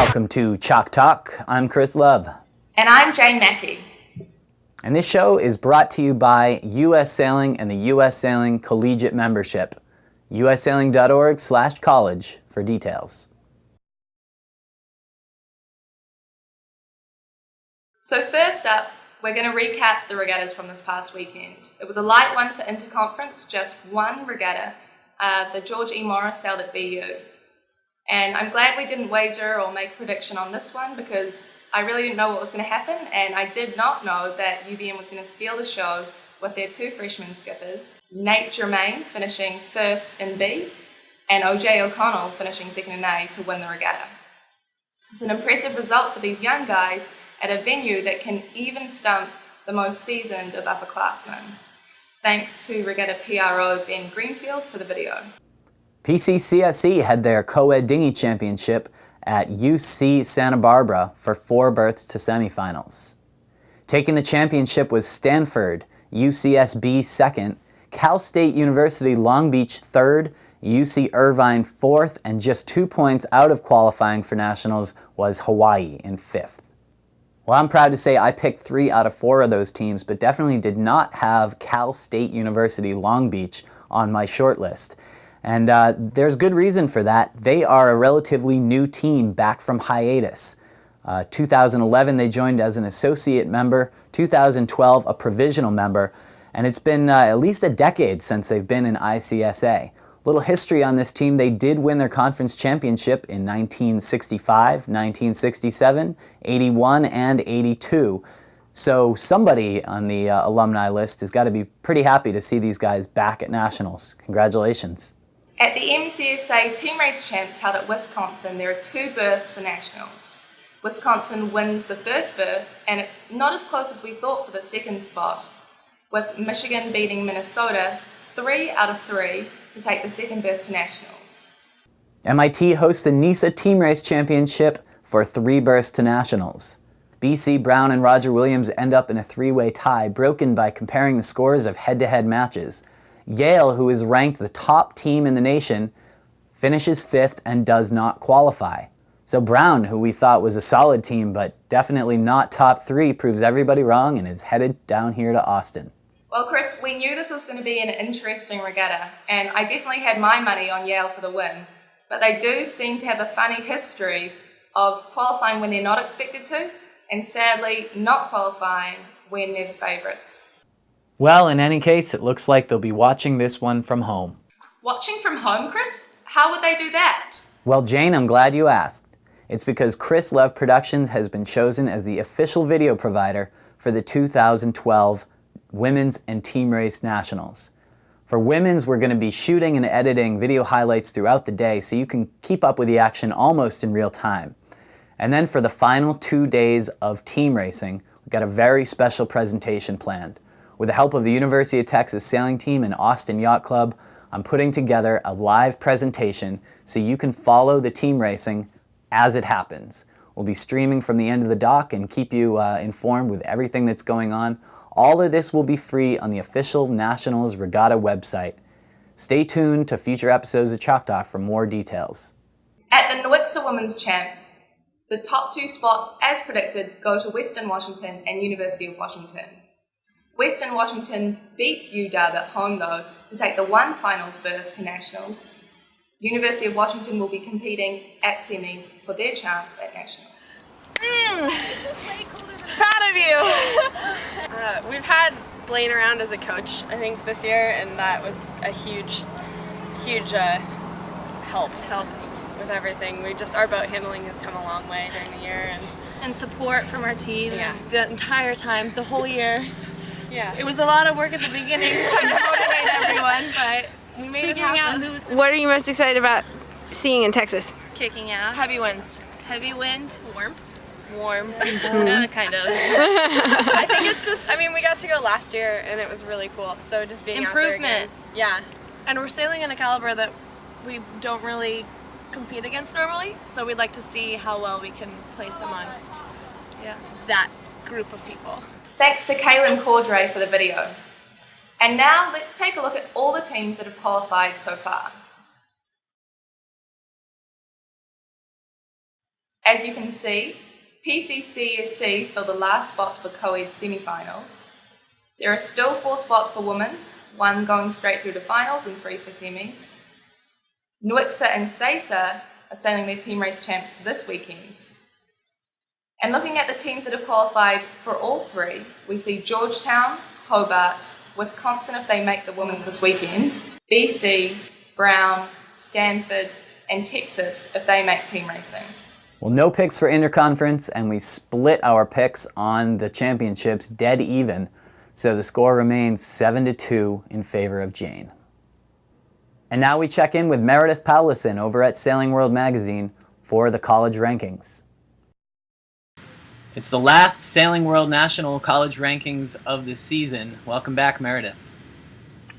Welcome to Chalk Talk. I'm Chris Love. And I'm Jane Mackey. And this show is brought to you by U.S. Sailing and the U.S. Sailing Collegiate Membership. ussailing.org/college for details. So first up, we're going to recap the regattas from this past weekend. It was a light one for interconference, just one regatta. The George E. Morris sailed at BU. And I'm glad we didn't wager or make a prediction on this one because I really didn't know what was going to happen, and I did not know that UVM was going to steal the show with their two freshman skippers, Nate Germain finishing first in B, and OJ O'Connell finishing second in A to win the regatta. It's an impressive result for these young guys at a venue that can even stump the most seasoned of upperclassmen. Thanks to regatta PRO Ben Greenfield for the video. PCCSE had their co-ed dinghy championship at UC Santa Barbara for 4 berths to semifinals. Taking the championship was Stanford, UCSB second, Cal State University Long Beach third, UC Irvine fourth, and just 2 points out of qualifying for nationals was Hawaii in fifth. Well, I'm proud to say I picked 3 out of 4 of those teams, but definitely did not have Cal State University Long Beach on my short list. And there's good reason for that. They are a relatively new team back from hiatus. 2011 they joined as an associate member, 2012 a provisional member, and it's been at least a decade since they've been in ICSA. Little history on this team: they did win their conference championship in 1965, 1967, 81, and 82. So somebody on the alumni list has got to be pretty happy to see these guys back at nationals. Congratulations. At the MCSA Team Race Champs held at Wisconsin, there are 2 berths for nationals. Wisconsin wins the first berth, and it's not as close as we thought for the second spot, with Michigan beating Minnesota 3 out of 3 to take the second berth to nationals. MIT hosts the NISA Team Race Championship for 3 berths to nationals. BC, Brown, and Roger Williams end up in a 3-way tie, broken by comparing the scores of head-to-head matches. Yale, who is ranked the top team in the nation, finishes 5th and does not qualify. So Brown, who we thought was a solid team but definitely not top 3, proves everybody wrong and is headed down here to Austin. Well, Chris, we knew this was going to be an interesting regatta, and I definitely had my money on Yale for the win. But they do seem to have a funny history of qualifying when they're not expected to, and sadly not qualifying when they're the favourites. Well, in any case, it looks like they'll be watching this one from home. Watching from home, Chris? How would they do that? Well, Jane, I'm glad you asked. It's because Chris Love Productions has been chosen as the official video provider for the 2012 Women's and Team Race Nationals. For women's, we're going to be shooting and editing video highlights throughout the day so you can keep up with the action almost in real time. And then for the final 2 days of team racing, we've got a very special presentation planned. With the help of the University of Texas Sailing Team and Austin Yacht Club, I'm putting together a live presentation so you can follow the team racing as it happens. We'll be streaming from the end of the dock and keep you informed with everything that's going on. All of this will be free on the official Nationals Regatta website. Stay tuned to future episodes of Chalk Talk for more details. At the Nwitsa Women's Champs, the top 2 spots, as predicted, go to Western Washington and University of Washington. Western Washington beats UW at home, though, to take the 1 finals berth to nationals. University of Washington will be competing at semis for their chance at nationals. Proud of you! We've had Blaine around as a coach, I think, this year, and that was a huge help with everything. Our boat handling has come a long way during the year, and support from our team. Yeah. The entire time, the whole year. Yeah. It was a lot of work at the beginning trying to motivate everyone, but we made it happen. What are you most excited about seeing in Texas? Kicking ass. Heavy winds. Heavy wind. Warmth. Warm. Kind of. I think it's just, we got to go last year and it was really cool. So just being out there again. Yeah. And we're sailing in a caliber that we don't really compete against normally, so we'd like to see how well we can place amongst that group of people. Thanks to Kaylin Cordray for the video. And now let's take a look at all the teams that have qualified so far. As you can see, PCCSC filled the last spots for co-ed semi-finals. There are still 4 spots for women's, 1 going straight through to finals and 3 for semis. Nuixa and Sesa are sailing their team race champs this weekend. And looking at the teams that have qualified for all 3, we see Georgetown, Hobart, Wisconsin if they make the women's this weekend, BC, Brown, Stanford, and Texas if they make team racing. Well, no picks for interconference, and we split our picks on the championships dead even, so the score remains 7-2 in favor of Jane. And now we check in with Meredith Paulison over at Sailing World Magazine for the college rankings. It's the last Sailing World National College Rankings of the season. Welcome back, Meredith.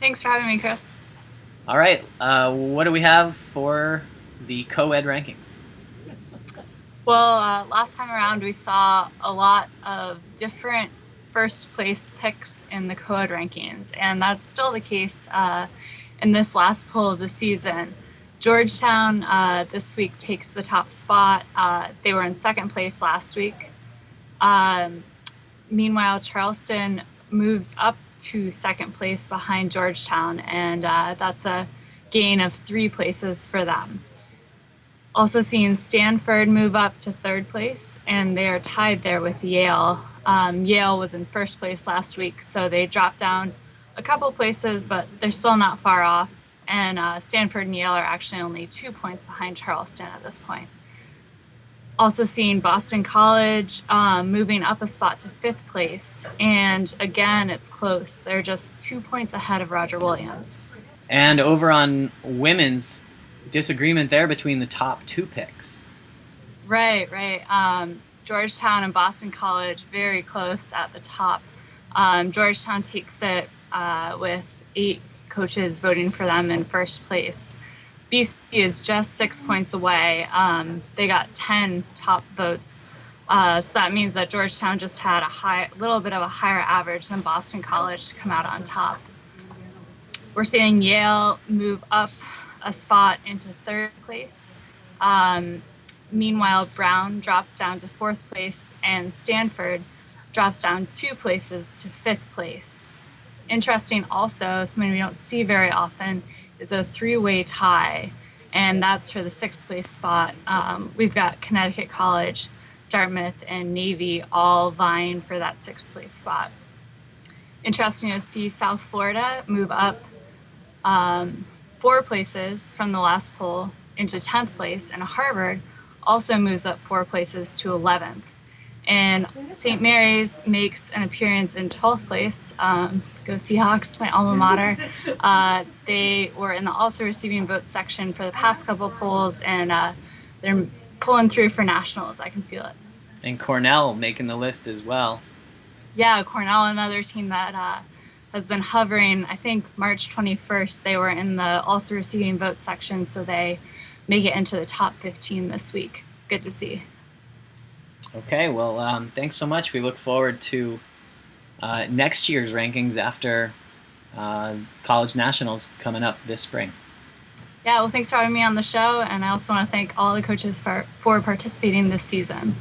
Thanks for having me, Chris. All right, what do we have for the co-ed rankings? Well, last time around we saw a lot of different first place picks in the co-ed rankings, and that's still the case in this last poll of the season. Georgetown this week takes the top spot. They were in second place last week. Meanwhile, Charleston moves up to second place behind Georgetown, and that's a gain of 3 places for them. Also seeing Stanford move up to third place, and they are tied there with Yale. Yale was in first place last week, so they dropped down a couple places, but they're still not far off. And Stanford and Yale are actually only 2 points behind Charleston at this point. Also seeing Boston College moving up a spot to 5th place. And again, it's close. They're just 2 points ahead of Roger Williams. And over on women's, disagreement there between the top 2 picks. Right. Georgetown and Boston College very close at the top. Georgetown takes it with 8 coaches voting for them in first place. BC is just 6 points away. They got 10 top votes. So that means that Georgetown just had a little bit of a higher average than Boston College to come out on top. We're seeing Yale move up a spot into third place. Meanwhile, Brown drops down to 4th place, and Stanford drops down 2 places to 5th place. Interesting also, something we don't see very often, is a 3-way tie, and that's for the 6th place spot. We've got Connecticut College, Dartmouth, and Navy all vying for that 6th place spot. Interesting to see South Florida move up 4 places from the last poll into 10th place, and Harvard also moves up 4 places to 11th. And St. Mary's makes an appearance in 12th place. Go Seahawks, my alma mater. They were in the also receiving votes section for the past couple polls, and they're pulling through for nationals. I can feel it. And Cornell making the list as well. Yeah, Cornell, another team that has been hovering. I think March 21st, they were in the also receiving votes section, so they make it into the top 15 this week. Good to see. Okay, well, thanks so much. We look forward to next year's rankings after college nationals coming up this spring. Yeah, well, thanks for having me on the show, and I also want to thank all the coaches for participating this season.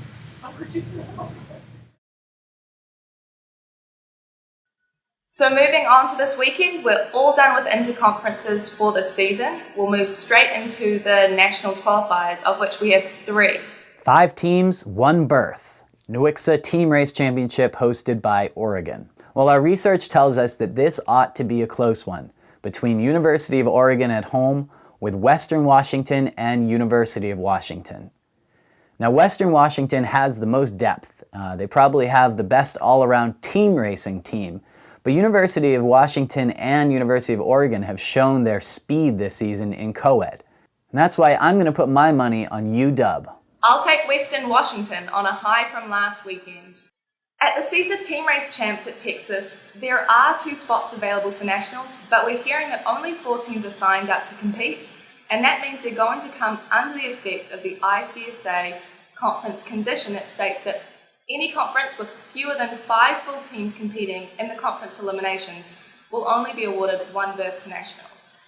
So moving on to this weekend, we're all done with interconferences for this season. We'll move straight into the Nationals qualifiers, of which we have 3. 5 teams, 1 berth. Nuixa Team Race Championship hosted by Oregon. Well, our research tells us that this ought to be a close one between University of Oregon at home with Western Washington and University of Washington. Now, Western Washington has the most depth. They probably have the best all-around team racing team. But University of Washington and University of Oregon have shown their speed this season in co-ed. And that's why I'm going to put my money on UW. I'll take Western Washington on a high from last weekend. At the CESA Team Race Champs at Texas, there are 2 spots available for nationals, but we're hearing that only 4 teams are signed up to compete, and that means they're going to come under the effect of the ICSA conference condition that states that any conference with fewer than 5 full teams competing in the conference eliminations will only be awarded 1 berth to nationals.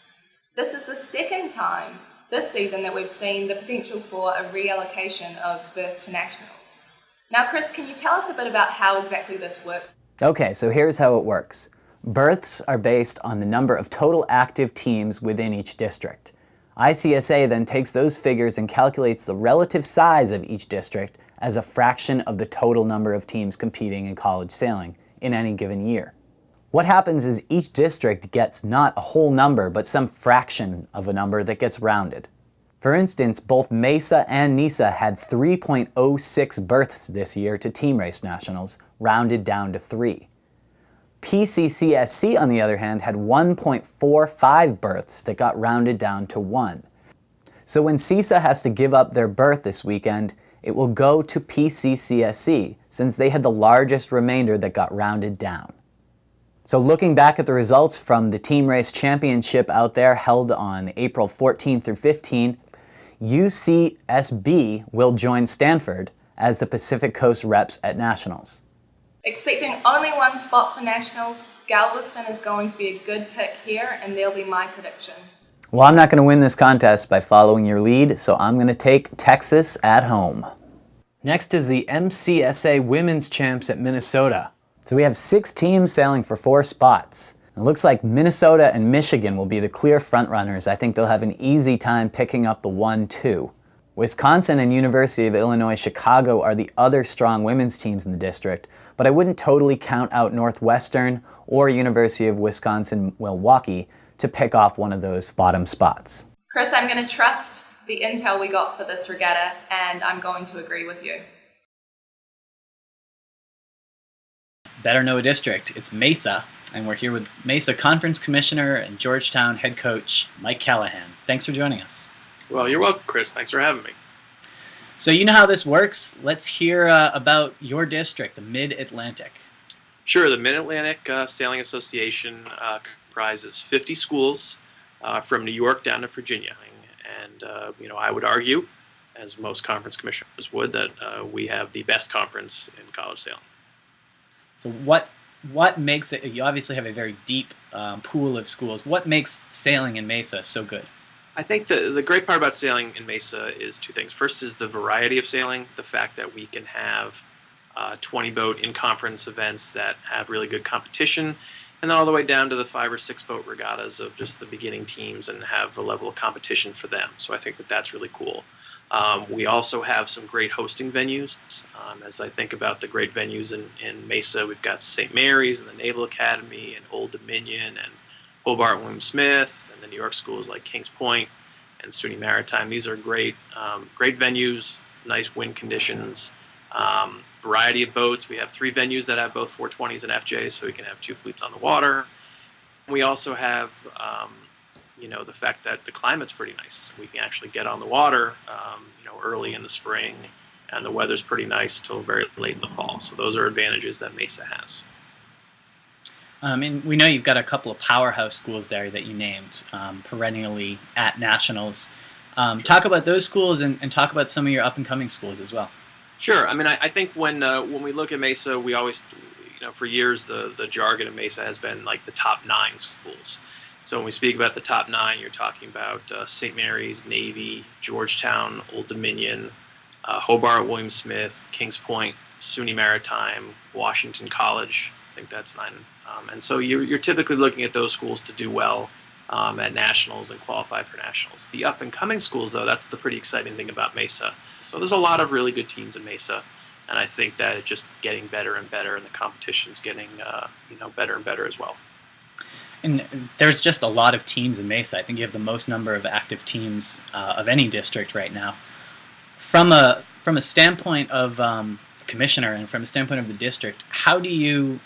This is the second time this season that we've seen the potential for a reallocation of berths to nationals. Now, Chris, can you tell us a bit about how exactly this works? Okay, so here's how it works. Berths are based on the number of total active teams within each district. ICSA then takes those figures and calculates the relative size of each district as a fraction of the total number of teams competing in college sailing in any given year. What happens is each district gets not a whole number, but some fraction of a number that gets rounded. For instance, both Mesa and NISA had 3.06 berths this year to team race nationals, rounded down to 3. PCCSC, on the other hand, had 1.45 berths that got rounded down to 1. So when CISA has to give up their berth this weekend, it will go to PCCSC, since they had the largest remainder that got rounded down. So looking back at the results from the Team Race Championship out there held on April 14 through 15, UCSB will join Stanford as the Pacific Coast reps at Nationals. Expecting only one spot for nationals, Galveston is going to be a good pick here, and they'll be my prediction. Well, I'm not going to win this contest by following your lead, so I'm going to take Texas at home. Next is the MCSA Women's Champs at Minnesota. So we have 6 teams sailing for 4 spots. It looks like Minnesota and Michigan will be the clear frontrunners. I think they'll have an easy time picking up the 1-2. Wisconsin and University of Illinois Chicago are the other strong women's teams in the district, but I wouldn't totally count out Northwestern or University of Wisconsin-Milwaukee to pick off one of those bottom spots. Chris, I'm going to trust the intel we got for this regatta, and I'm going to agree with you. Better know a district. It's Mesa, and we're here with Mesa Conference Commissioner and Georgetown head coach Mike Callahan. Thanks for joining us. Well, you're welcome, Chris. Thanks for having me. So you know how this works. Let's hear about your district, the Mid-Atlantic. Sure. The Mid-Atlantic Sailing Association comprises 50 schools from New York down to Virginia. And, I would argue, as most conference commissioners would, that we have the best conference in college sailing. So what makes it, you obviously have a very deep pool of schools. What makes sailing in Mesa so good? I think the great part about sailing in Mesa is 2 things. First is the variety of sailing, the fact that we can have 20-boat in-conference events that have really good competition, and then all the way down to the 5 or 6 boat regattas of just the beginning teams and have a level of competition for them. So I think that that's really cool. We also have some great hosting venues. As I think about the great venues in Mesa, we've got St. Mary's and the Naval Academy and Old Dominion and Hobart William Smith and the New York schools like Kings Point and SUNY Maritime. These are great venues, nice wind conditions, variety of boats. We have 3 venues that have both 420s and FJs, so we can have 2 fleets on the water. We also have the fact that the climate's pretty nice. We can actually get on the water, early in the spring, and the weather's pretty nice till very late in the fall. So those are advantages that Mesa has. And we know you've got a couple of powerhouse schools there that you named, perennially at nationals. Talk about those schools and talk about some of your up-and-coming schools as well. Sure. I mean, I think when we look at Mesa, we always, for years, the jargon of Mesa has been like the top 9 schools. So when we speak about the top 9, you're talking about St. Mary's, Navy, Georgetown, Old Dominion, Hobart, William Smith, Kings Point, SUNY Maritime, Washington College. I think that's 9. And so you're typically looking at those schools to do well at nationals and qualify for nationals. The up-and-coming schools, though, that's the pretty exciting thing about Mesa. So there's a lot of really good teams in Mesa, and I think that it's just getting better and better, and the competition's getting better and better as well. And there's just a lot of teams in Mesa. I think you have the most number of active teams of any district right now. From a standpoint of commissioner and from a standpoint of the district, how do you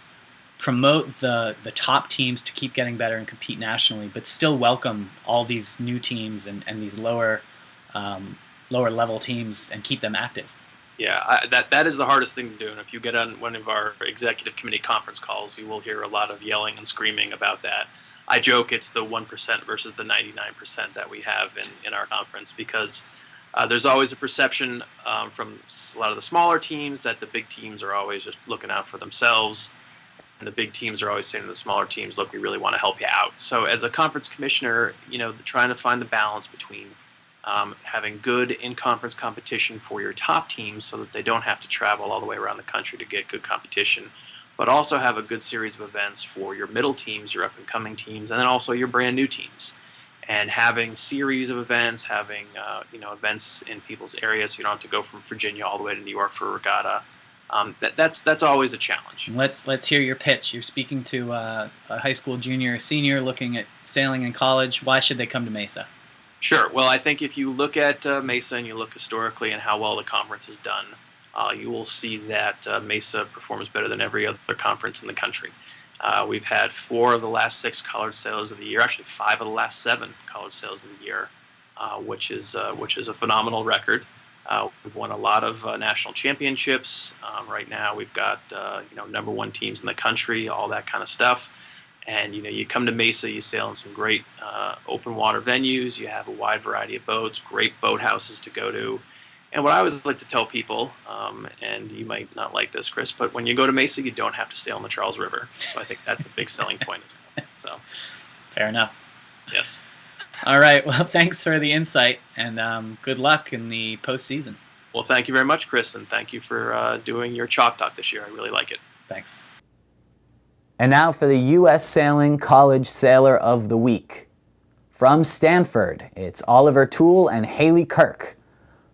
promote the top teams to keep getting better and compete nationally, but still welcome all these new teams and these lower level teams and keep them active? Yeah, that is the hardest thing to do. And if you get on one of our executive committee conference calls, you will hear a lot of yelling and screaming about that. I joke it's the 1% versus the 99% that we have in our conference, because there's always a perception from a lot of the smaller teams that the big teams are always just looking out for themselves. And the big teams are always saying to the smaller teams, look, we really want to help you out. So as a conference commissioner, trying to find the balance between having good in-conference competition for your top teams so that they don't have to travel all the way around the country to get good competition, but also have a good series of events for your middle teams, your up-and-coming teams, and then also your brand new teams. And having series of events, having events in people's areas, so you don't have to go from Virginia all the way to New York for a regatta. That's always a challenge. Let's hear your pitch. You're speaking to a high school junior or senior looking at sailing in college. Why should they come to Mesa? Sure. Well, I think if you look at Mesa and you look historically and how well the conference has done, you will see that Mesa performs better than every other conference in the country. We've had 4 of the last 6 college sailors of the year, actually 5 of the last 7 college sailors of the year, which is a phenomenal record. We've won a lot of national championships. Right now, we've got number 1 teams in the country, all that kind of stuff. And you come to Mesa, you sail in some great open water venues. You have a wide variety of boats, great boathouses to go to. And what I always like to tell people, and you might not like this, Chris, but when you go to Mesa, you don't have to sail on the Charles River. So I think that's a big selling point as well. So, fair enough. Yes. All right. Well, thanks for the insight, and good luck in the postseason. Well, thank you very much, Chris, and thank you for doing your Chalk Talk this year. I really like it. Thanks. And now for the U.S. Sailing College Sailor of the Week. From Stanford, it's Oliver Toole and Haley Kirk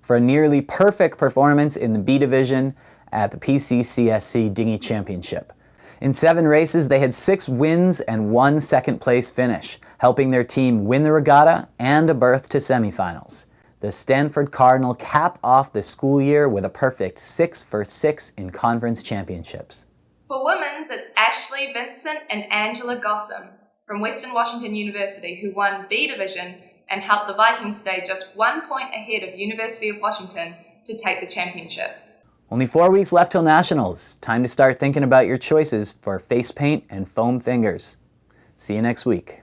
for a nearly perfect performance in the B Division at the PCCSC Dinghy Championship. In 7 races, they had 6 wins and 1 second-place finish, helping their team win the regatta and a berth to semifinals. The Stanford Cardinal cap off the school year with a perfect 6 for 6 in conference championships. For women's, it's Ashley Vincent and Angela Gossam from Western Washington University, who won B Division and helped the Vikings stay just 1 point ahead of University of Washington to take the championship. Only 4 weeks left till Nationals. Time to start thinking about your choices for face paint and foam fingers. See you next week.